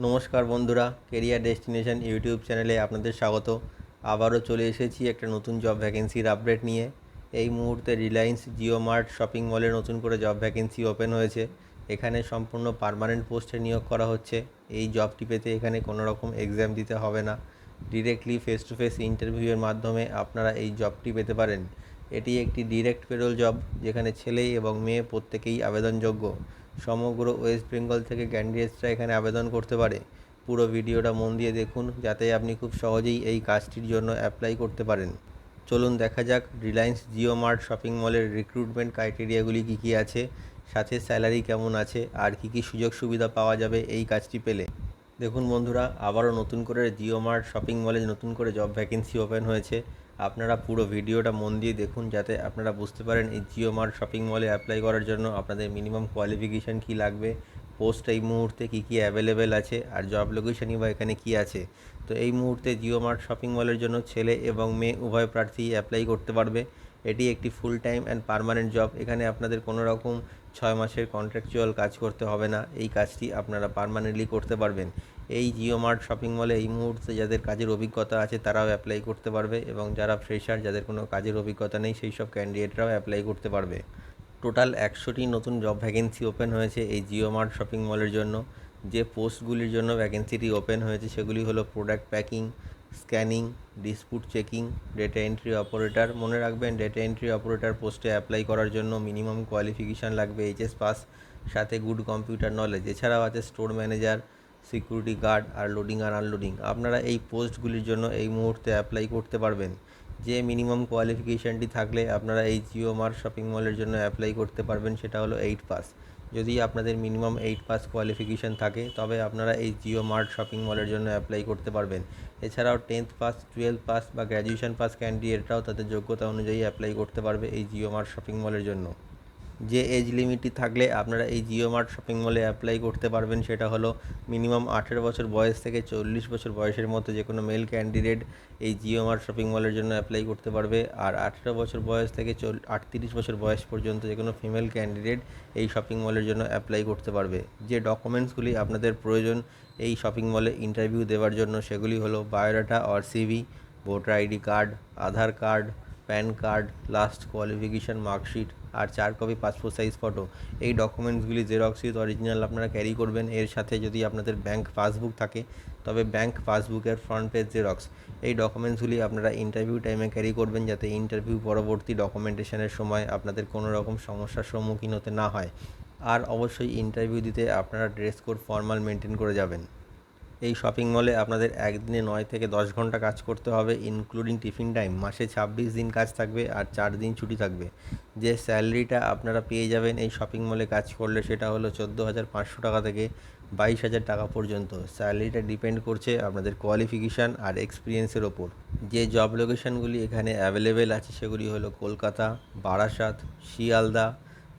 নমস্কার বন্ধুরা, career destination YouTube চ্যানেলে আপনাদের স্বাগত। আবারও চলে এসেছি একটা নতুন জব ভ্যাকেন্সির আপডেট নিয়ে। এই মুহূর্তে রিলায়েন্স জিও মার্ট শপিং মলে নতুন করে জব ভ্যাকেন্সি ওপেন হয়েছে। এখানে সম্পূর্ণ পার্মানেন্ট পোস্টে নিয়োগ করা হচ্ছে। এই জবটি পেতে এখানে কোনো রকম এক্সাম দিতে হবে না, ডিরেক্টলি ফেস টু ফেস ইন্টারভিউয়ের মাধ্যমে আপনারা এই জবটি পেতে পারেন। এটি একটি ডিরেক্ট পেরোল জব, যেখানে ছেলে এবং মেয়ে প্রত্যেকেই আবেদনযোগ্য। সমগ্র ওয়েস্ট বেঙ্গল থেকে ক্যান্ডিডেটসরা এখানে আবেদন করতে পারে। পুরো ভিডিওটা মন দিয়ে দেখুন, যাতে আপনি খুব সহজেই এই কাজটির জন্য অ্যাপ্লাই করতে পারেন। চলুন দেখা যাক রিলায়েন্স জিও মার্ট শপিং মলের রিক্রুটমেন্ট ক্রাইটেরিয়াগুলি কী কী আছে, সাথে স্যালারি কেমন আছে, আর কী কী সুযোগ সুবিধা পাওয়া যাবে এই কাজটি পেলে। দেখুন বন্ধুরা, আবারও নতুন করে জিও মার্ট শপিং মলে নতুন করে জব ভ্যাকেন্সি ওপেন হয়েছে। আপনারা পুরো ভিডিওটা মন দিয়ে দেখুন, যাতে আপনারা বুঝতে পারেন এই জিও মার্ট শপিং মলে অ্যাপ্লাই করার জন্য আপনাদের মিনিমাম কোয়ালিফিকেশান কী লাগবে, পোস্ট এই মুহূর্তে কী কী অ্যাভেলেবেল আছে, আর জব লোকেশনই বা এখানে কী আছে। তো এই মুহূর্তে জিও মার্ট শপিং মলের জন্য ছেলে এবং মেয়ে উভয় প্রার্থী অ্যাপ্লাই করতে পারবে। এটি একটি full time and permanent job. এখানে আপনাদের কোনো রকম 6 মাসের কন্ট্রাকচুয়াল কাজ করতে হবে না, এই কাজটি আপনারা পার্মানেন্টলি করতে পারবেন। এই জিও মার্ট শপিং মলে এই মুহূর্তে যাদের কাজের অভিজ্ঞতা আছে তারাও অ্যাপ্লাই করতে পারবে, এবং যারা ফ্রেশার, যাদের কোনো কাজের অভিজ্ঞতা নেই, সেই সব ক্যান্ডিডেটরাও অ্যাপ্লাই করতে পারবে। টোটাল 100টি নতুন জব ভ্যাকেন্সি ওপেন হয়েছে এই জিও মার্ট শপিং মলের জন্য। যে পোস্টগুলির জন্য ভ্যাকেন্সিটি ওপেন হয়েছে সেগুলি হলো product packing, scanning, dispute checking, data entry operator. মনে রাখবেন, ডেটা এন্ট্রি অপারেটর পোস্টে অ্যাপ্লাই করার জন্য মিনিমাম কোয়ালিফিকেশান লাগবে এইচএস পাস, সাথে গুড কম্পিউটার নলেজ। এছাড়াও আছে স্টোর ম্যানেজার, সিকিউরিটি গার্ড, আর লোডিং আর আনলোডিং। আপনারা এই পোস্টগুলির জন্য এই মুহূর্তে অ্যাপ্লাই করতে পারবেন। যে মিনিমাম কোয়ালিফিকেশানটি থাকলে আপনারা এই জিও মার্ট শপিং মলের জন্য অ্যাপ্লাই করতে পারবেন, সেটা হলো 8 পাস। যদি আপনাদের মিনিমাম 8 পাস কোয়ালিফিকেশান থাকে, তবে আপনারা এই জিও মার্ট শপিং মলের জন্য অ্যাপ্লাই করতে পারবেন। এছাড়াও 10th পাস, 12 পাস বা গ্র্যাজুয়েশন পাস ক্যান্ডিডেটরাও তাদের যোগ্যতা অনুযায়ী অ্যাপ্লাই করতে পারবে এই জিও মার্ট শপিং মলের জন্য। যে এজ লিমিটটি থাকলে আপনারা এই জিও মার্ট শপিং মলে অ্যাপ্লাই করতে পারবেন, সেটা হলো মিনিমাম 18 বছর বয়স থেকে 40 বছর বয়সের মধ্যে যে কোনো মেল ক্যান্ডিডেট এই জিও মার্ট শপিং মলের জন্য অ্যাপ্লাই করতে পারবে। আর 18 বছর বয়স থেকে 38 বছর বয়স পর্যন্ত যে কোনো ফিমেল ক্যান্ডিডেট এই শপিং মলের জন্য অ্যাপ্লাই করতে পারবে। যে ডকুমেন্টসগুলি আপনাদের প্রয়োজন এই শপিং মলে ইন্টারভিউ দেওয়ার জন্য, সেগুলি হলো biodata or CV, voter ID card, Aadhaar card, PAN card, last qualification marksheet, আর 4 কপি পাসপোর্ট সাইজ ফটো। এই ডকুমেন্টসগুলি জেরক্স উইথ অরিজিনাল আপনারা ক্যারি করবেন। এর সাথে যদি আপনাদের ব্যাঙ্ক পাসবুক থাকে, তবে ব্যাঙ্ক পাসবুকের ফ্রন্ট পেজ জেরক্স। এই ডকুমেন্টসগুলি আপনারা ইন্টারভিউ টাইমে ক্যারি করবেন, যাতে ইন্টারভিউ পরবর্তী ডকুমেন্টেশনের সময় আপনাদের কোনো রকম সমস্যার সম্মুখীন হতে না হয়। আর অবশ্যই ইন্টারভিউ দিতে আপনারা ড্রেস কোড ফর্মাল মেনটেন করে যাবেন। এই শপিং মলে আপনাদের একদিনে 9 থেকে 10 ঘন্টা কাজ করতে হবে, ইনক্লুডিং টিফিন টাইম। মাসে 26 দিন কাজ থাকবে আর 4 দিন ছুটি থাকবে। যে স্যালারিটা আপনারা পেয়ে যাবেন এই শপিং মলে কাজ করলে, সেটা হলো 14,500 টাকা থেকে 22,000 টাকা পর্যন্ত। স্যালারিটা ডিপেন্ড করছে আপনাদের কোয়ালিফিকেশান আর এক্সপিরিয়েন্সের ওপর। যে জব লোকেশানগুলি এখানে অ্যাভেলেবেল আছে সেগুলি হলো কলকাতা, বারাসাত, শিয়ালদা,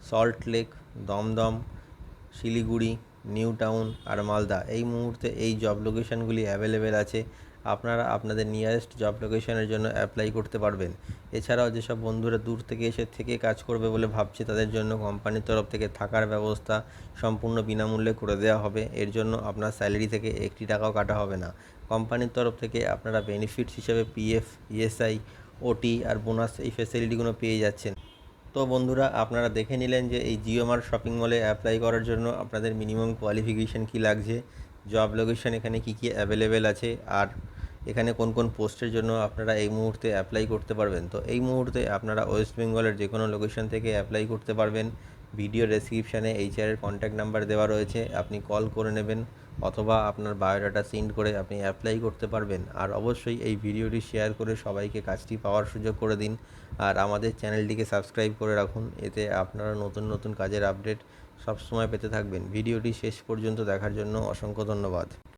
সল্ট লেক, দমদম, শিলিগুড়ি, নিউ টাউন আর মালদা। এই মুহূর্তে এই জব লোকেশানগুলি অ্যাভেলেবেল আছে। আপনারা আপনাদের নিয়ারেস্ট জব লোকেশানের জন্য অ্যাপ্লাই করতে পারবেন। এছাড়াও যেসব বন্ধুরা দূর থেকে এসে কাজ করবে বলে ভাবছে, তাদের জন্য কোম্পানির তরফ থেকে থাকার ব্যবস্থা সম্পূর্ণ বিনামূল্যে করে দেওয়া হবে। এর জন্য আপনার স্যালারি থেকে 1 টাকাও কাটা হবে না। কোম্পানির তরফ থেকে আপনারা বেনিফিটস হিসেবে পিএফ, ইএসআই, ওটি আর বোনাস, এই ফ্যাসিলিটিগুলো পেয়ে যাচ্ছেন। তো বন্ধুরা, আপনারা দেখে নিলেন যে এই জিও মার্ট শপিং মলে অ্যাপ্লাই করার জন্য আপনাদের মিনিমাম কোয়ালিফিকেশান কী লাগছে, জব লোকেশান এখানে কী কী অ্যাভেলেবেল আছে, আর এখানে কোন কোন পোস্টের জন্য আপনারা এই মুহূর্তে অ্যাপ্লাই করতে পারবেন। তো এই মুহূর্তে আপনারা ওয়েস্ট বেঙ্গলের যে কোনো লোকেশান থেকে অ্যাপ্লাই করতে পারবেন। ভিডিও ডেসক্রিপশানে এইচআরের কন্ট্যাক্ট নাম্বার দেওয়া রয়েছে, আপনি কল করে নেবেন, অথবা আপনার বায়োডাটা সেন্ড করে আপনি অ্যাপ্লাই করতে পারবেন। আর অবশ্যই এই ভিডিওটি শেয়ার করে সবাইকে কাজটি পাওয়ার সুযোগ করে দিন। আর আমাদের চ্যানেলটিকে সাবস্ক্রাইব করে রাখুন, এতে আপনারা নতুন নতুন কাজের আপডেট সবসময় পেতে থাকবেন। ভিডিওটি শেষ পর্যন্ত দেখার জন্য অসংখ্য ধন্যবাদ।